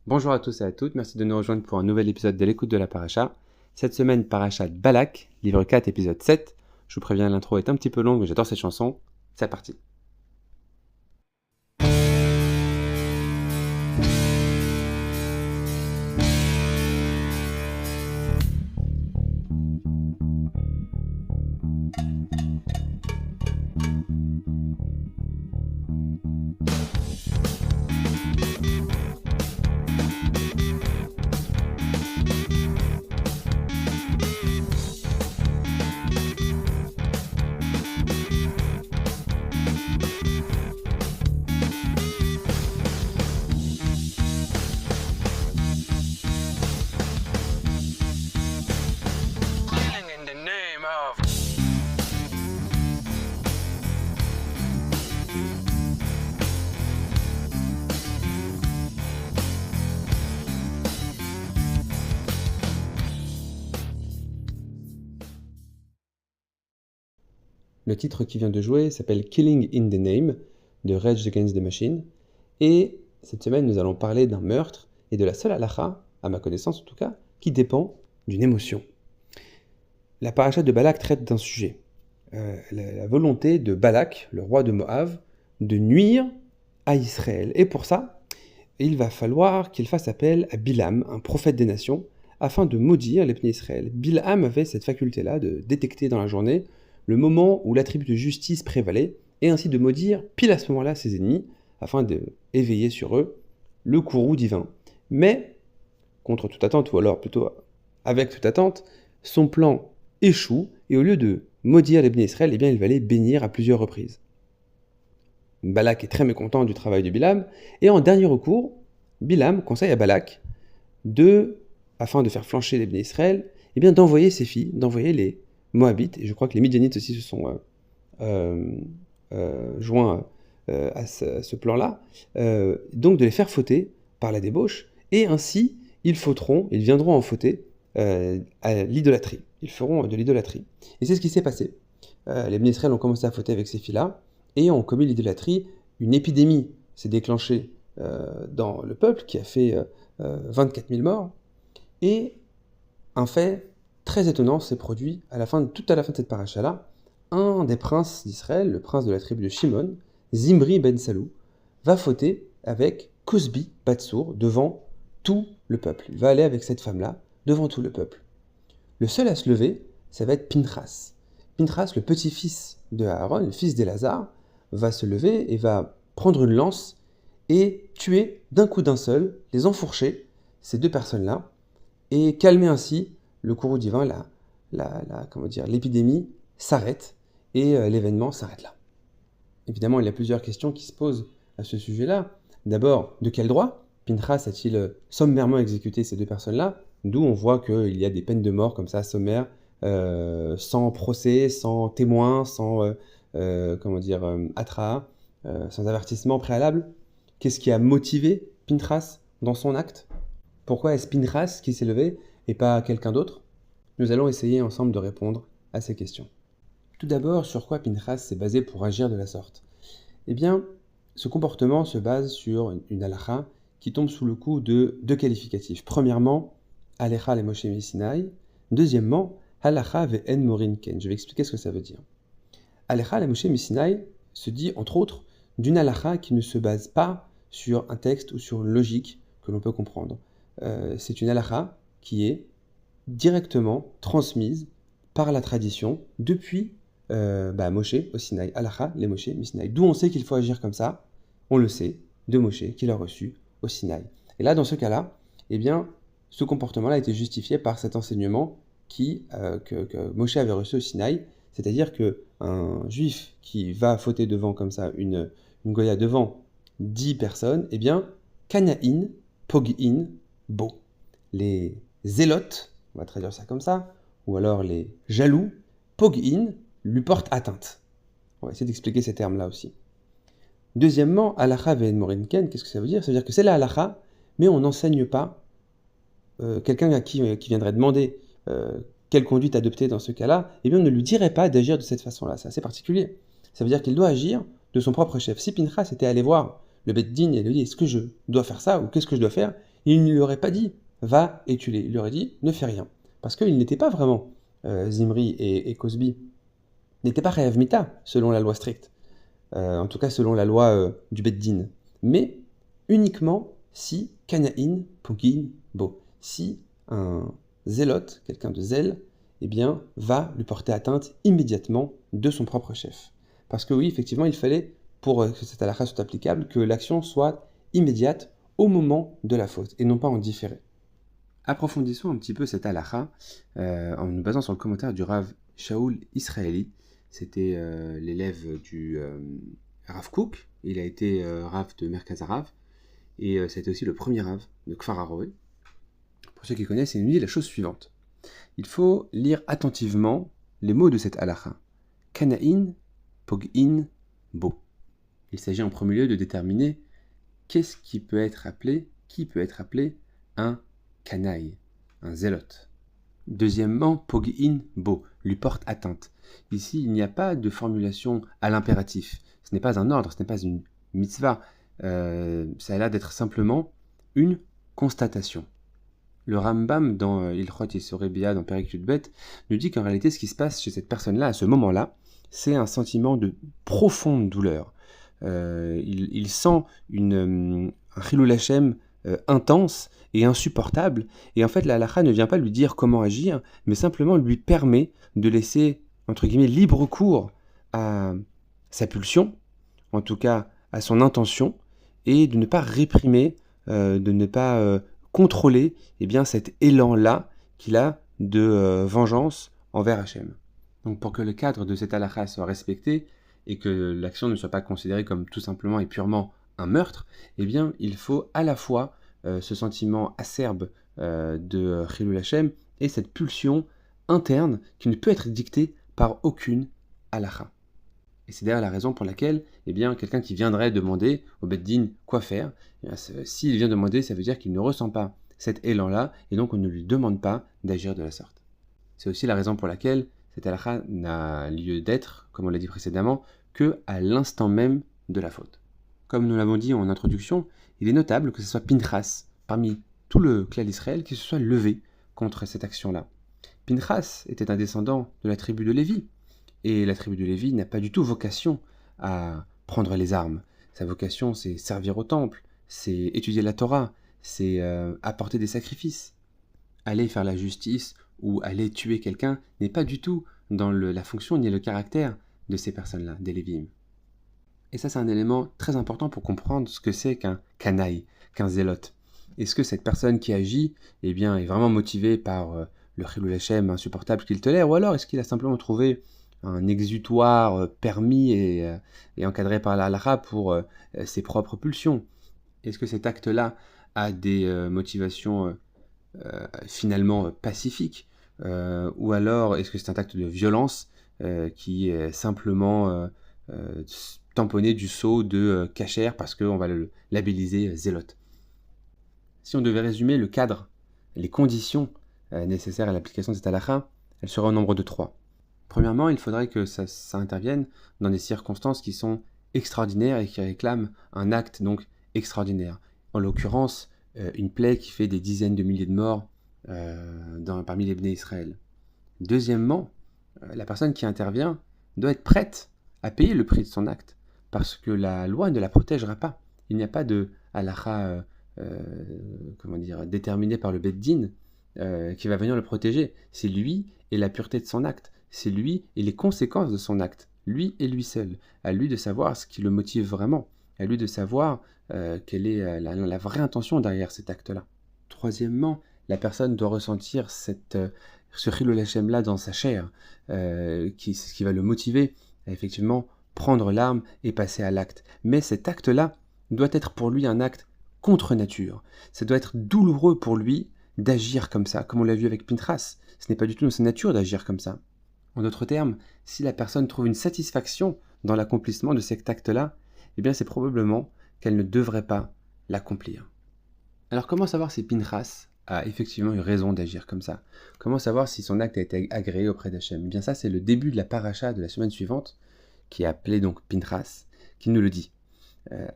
Bonjour à tous et à toutes, merci de nous rejoindre pour un nouvel épisode de l'écoute de la Paracha. Cette semaine, Parachat Balak, livre 4, épisode 7. Je vous préviens, l'intro est un petit peu longue, mais j'adore cette chanson. C'est parti. Le titre qui vient de jouer s'appelle Killing in the Name de Rage Against the Machine. Et cette semaine, nous allons parler d'un meurtre et de la seule halakha, à ma connaissance en tout cas, qui dépend d'une émotion. La paracha de Balak traite d'un sujet. La volonté de Balak, le roi de Moab, de nuire à Israël. Et pour ça, il va falloir qu'il fasse appel à Bilam, un prophète des nations, afin de maudire les peuple d'Israël. Bilam avait cette faculté-là de détecter dans la journée le moment où l'attribut de justice prévalait, et ainsi de maudire pile à ce moment-là ses ennemis, afin d'éveiller sur eux le courroux divin. Mais, contre toute attente, ou alors plutôt avec toute attente, son plan échoue, et au lieu de maudire les bénis Israël, eh bien, il va les bénir à plusieurs reprises. Balak est très mécontent du travail de Bilam, et en dernier recours, Bilam conseille à Balak afin de faire flancher les bénis Israël, eh bien, d'envoyer ses filles, d'envoyer les Moabites, et je crois que les Midianites aussi se sont joints à ce plan-là, donc de les faire fauter par la débauche, et ainsi ils viendront en fauter à l'idolâtrie. Ils feront de l'idolâtrie. Et c'est ce qui s'est passé. Les bénis Israël ont commencé à fauter avec ces filles-là, et ont commis l'idolâtrie. Une épidémie s'est déclenchée dans le peuple, qui a fait 24 000 morts, et un fait très étonnant s'est produit tout à la fin de cette paracha-là. Un des princes d'Israël, le prince de la tribu de Shimon, Zimri ben Salou, va fauter avec Cosbi Batsour devant tout le peuple. Il va aller avec cette femme-là devant tout le peuple. Le seul à se lever, ça va être Pinchas. Pinchas, le petit-fils de Aaron, le fils d'Élazar, va se lever et va prendre une lance et tuer d'un coup d'un seul, les enfourcher, ces deux personnes-là, et calmer ainsi le courroux divin, l'épidémie s'arrête et l'événement s'arrête là. Évidemment, il y a plusieurs questions qui se posent à ce sujet-là. D'abord, de quel droit Pinchas a-t-il sommairement exécuté ces deux personnes-là? D'où on voit qu'il y a des peines de mort comme ça, sommaires, sans procès, sans témoin, sans attra, sans avertissement préalable. Qu'est-ce qui a motivé Pinchas dans son acte? Pourquoi est-ce Pinchas qui s'est levé et pas quelqu'un d'autre? Nous allons essayer ensemble de répondre à ces questions. Tout d'abord, sur quoi Pinchas s'est basé pour agir de la sorte? Eh bien, ce comportement se base sur une halakha qui tombe sous le coup de deux qualificatifs. Premièrement, Alecha le Moshe Sinai. Deuxièmement, halakha ve'en morin ken. Je vais expliquer ce que ça veut dire. Alecha le Moshe Sinai se dit, entre autres, d'une halakha qui ne se base pas sur un texte ou sur une logique que l'on peut comprendre. C'est une halakha qui est directement transmise par la tradition depuis Moshe au Sinaï, Halakha les Moshe Sinaï. D'où on sait qu'il faut agir comme ça, on le sait de Moshe qu'il a reçu au Sinaï. Et là, dans ce cas-là, eh bien, ce comportement-là a été justifié par cet enseignement que Moshe avait reçu au Sinaï, c'est-à-dire qu'un juif qui va fauter devant comme ça une goya devant 10 personnes, eh bien, Kanaïn, Pog'in, Bo. Les zélotes, on va traduire ça comme ça, ou alors les jaloux, Pog'in, lui portent atteinte. On va essayer d'expliquer ces termes-là aussi. Deuxièmement, halakha ve'en morin ken, qu'est-ce que ça veut dire? Ça veut dire que c'est la halakha, mais on n'enseigne pas quelqu'un à qui viendrait demander quelle conduite adopter dans ce cas-là, eh bien on ne lui dirait pas d'agir de cette façon-là. C'est assez particulier. Ça veut dire qu'il doit agir de son propre chef. Si Pinchas était allé voir le Beth Din et lui dit est-ce que je dois faire ça ou qu'est-ce que je dois faire, Il ne lui aurait pas dit va et tue-les, il lui aurait dit ne fais rien. Parce qu'il n'était pas vraiment Zimri et Cosbi, n'était pas Rehav Mita selon la loi stricte, en tout cas selon la loi du Bet Din, mais uniquement si Kanaïn, Pogin, Bo, si un zélote, quelqu'un de zèle, eh bien, va lui porter atteinte immédiatement de son propre chef. Parce que oui, effectivement, il fallait, pour que cette halakha soit applicable, que l'action soit immédiate au moment de la faute, et non pas en différé. Approfondissons un petit peu cette halakha en nous basant sur le commentaire du Rav Shaul Israeli. C'était l'élève du Rav Kook, il a été Rav de Merkaz Harav, et c'était aussi le premier Rav de Kfar Haroé. Pour ceux qui connaissent, il nous dit la chose suivante. Il faut lire attentivement les mots de cette halakha. Kanaïn, Pogin, Bo. Il s'agit en premier lieu de déterminer qui peut être appelé un canaille, un zélote. Deuxièmement, Pogin, Bo, lui porte atteinte. Ici, il n'y a pas de formulation à l'impératif. Ce n'est pas un ordre, ce n'est pas une mitzvah. Ça a l'air d'être simplement une constatation. Le Rambam dans Ilchot Yesorei Bia, dans Perek Yudbet, nous dit qu'en réalité, ce qui se passe chez cette personne-là, à ce moment-là, c'est un sentiment de profonde douleur. Il sent un Chilul Hashem intense et insupportable, et en fait, la halakha ne vient pas lui dire comment agir, mais simplement lui permet de laisser, entre guillemets, libre cours à sa pulsion, en tout cas à son intention, et de ne pas réprimer, de ne pas contrôler cet élan-là qu'il a de vengeance envers Hachem. Donc pour que le cadre de cette halakha soit respecté et que l'action ne soit pas considérée comme tout simplement et purement un meurtre, il faut à la fois ce sentiment acerbe de Chilul Hashem et cette pulsion interne qui ne peut être dictée par aucune halakha. Et c'est d'ailleurs la raison pour laquelle, quelqu'un qui viendrait demander au Bet Din quoi faire, s'il vient demander, ça veut dire qu'il ne ressent pas cet élan-là, et donc on ne lui demande pas d'agir de la sorte. C'est aussi la raison pour laquelle cette halakha n'a lieu d'être, comme on l'a dit précédemment, que à l'instant même de la faute. Comme nous l'avons dit en introduction, il est notable que ce soit Pinchas, parmi tout le clan d'Israël, qui se soit levé contre cette action-là. Pinchas était un descendant de la tribu de Lévi, et la tribu de Lévi n'a pas du tout vocation à prendre les armes. Sa vocation, c'est servir au temple, c'est étudier la Torah, c'est apporter des sacrifices. Aller faire la justice ou aller tuer quelqu'un n'est pas du tout dans la fonction ni le caractère de ces personnes-là, des Lévim. Et ça, c'est un élément très important pour comprendre ce que c'est qu'un canaille, qu'un zélote. Est-ce que cette personne qui agit est vraiment motivée par le Chilul Hashem insupportable qu'il tolère, ou alors est-ce qu'il a simplement trouvé un exutoire permis et encadré par la halakha pour ses propres pulsions? Est-ce que cet acte-là a des motivations finalement pacifiques, ou alors est-ce que c'est un acte de violence qui est simplement tamponné du sceau de kasher parce qu'on va le labelliser zélote? Si on devait résumer le cadre, les conditions nécessaires à l'application de cette halakha, elles seraient au nombre de 3. Premièrement, il faudrait que ça intervienne dans des circonstances qui sont extraordinaires et qui réclament un acte donc extraordinaire. En l'occurrence, une plaie qui fait des dizaines de milliers de morts parmi les Bnei Israël. Deuxièmement, la personne qui intervient doit être prête à payer le prix de son acte, parce que la loi ne la protégera pas. Il n'y a pas de halakha déterminée par le Bet Din qui va venir le protéger. C'est lui et la pureté de son acte. C'est lui et les conséquences de son acte. Lui et lui seul. À lui de savoir ce qui le motive vraiment. À lui de savoir quelle est la vraie intention derrière cet acte-là. Troisièmement, la personne doit ressentir ce Chilul Hashem-là dans sa chair, ce qui va le motiver à effectivement prendre l'arme et passer à l'acte. Mais cet acte-là doit être pour lui un acte contre nature. Ça doit être douloureux pour lui d'agir comme ça, comme on l'a vu avec Pinchas. Ce n'est pas du tout dans sa nature d'agir comme ça. En d'autres termes, si la personne trouve une satisfaction dans l'accomplissement de cet acte-là, c'est probablement qu'elle ne devrait pas l'accomplir. Alors comment savoir si Pinchas a effectivement eu raison d'agir comme ça? Comment savoir si son acte a été agréé auprès d'Hachem? Ça, c'est le début de la paracha de la semaine suivante, qui est appelée donc Pinchas, qui nous le dit.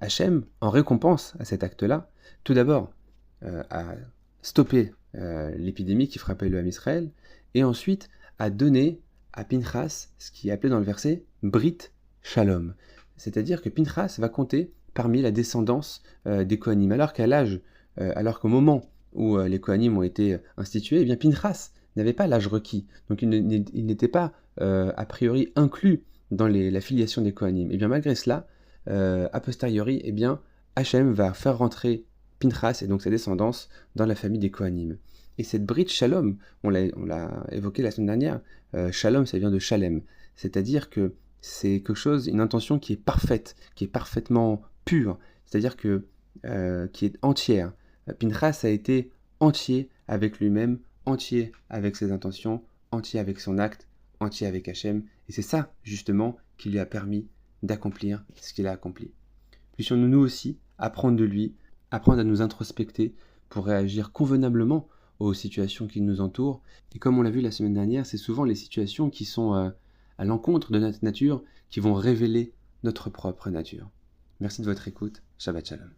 Hachem, en récompense à cet acte-là, tout d'abord, à stopper l'épidémie qui frappait le Ham Israël, et ensuite à donner à Pinchas ce qui est appelé dans le verset Brit Shalom. C'est-à-dire que Pinchas va compter parmi la descendance des Kohanim, alors qu'au moment où les Kohanim ont été institués, eh bien Pinchas n'avait pas l'âge requis, donc il n'était pas a priori inclus dans la filiation des Kohanim. Et bien malgré cela, a posteriori, eh bien Hachem va faire rentrer Pinchas et donc sa descendance dans la famille des Kohanim. Et cette Brit Shalom, on l'a évoqué la semaine dernière, Shalom ça vient de Shalem, c'est-à-dire que c'est quelque chose, une intention qui est parfaite, qui est parfaitement pure, c'est-à-dire que qui est entière. Pinchas a été entier avec lui-même, entier avec ses intentions, entier avec son acte, entier avec Hachem, et c'est ça justement qui lui a permis d'accomplir ce qu'il a accompli. Puissions-nous nous aussi apprendre de lui, apprendre à nous introspecter pour réagir convenablement aux situations qui nous entourent. Et comme on l'a vu la semaine dernière, c'est souvent les situations qui sont à l'encontre de notre nature qui vont révéler notre propre nature. Merci de votre écoute. Shabbat Shalom.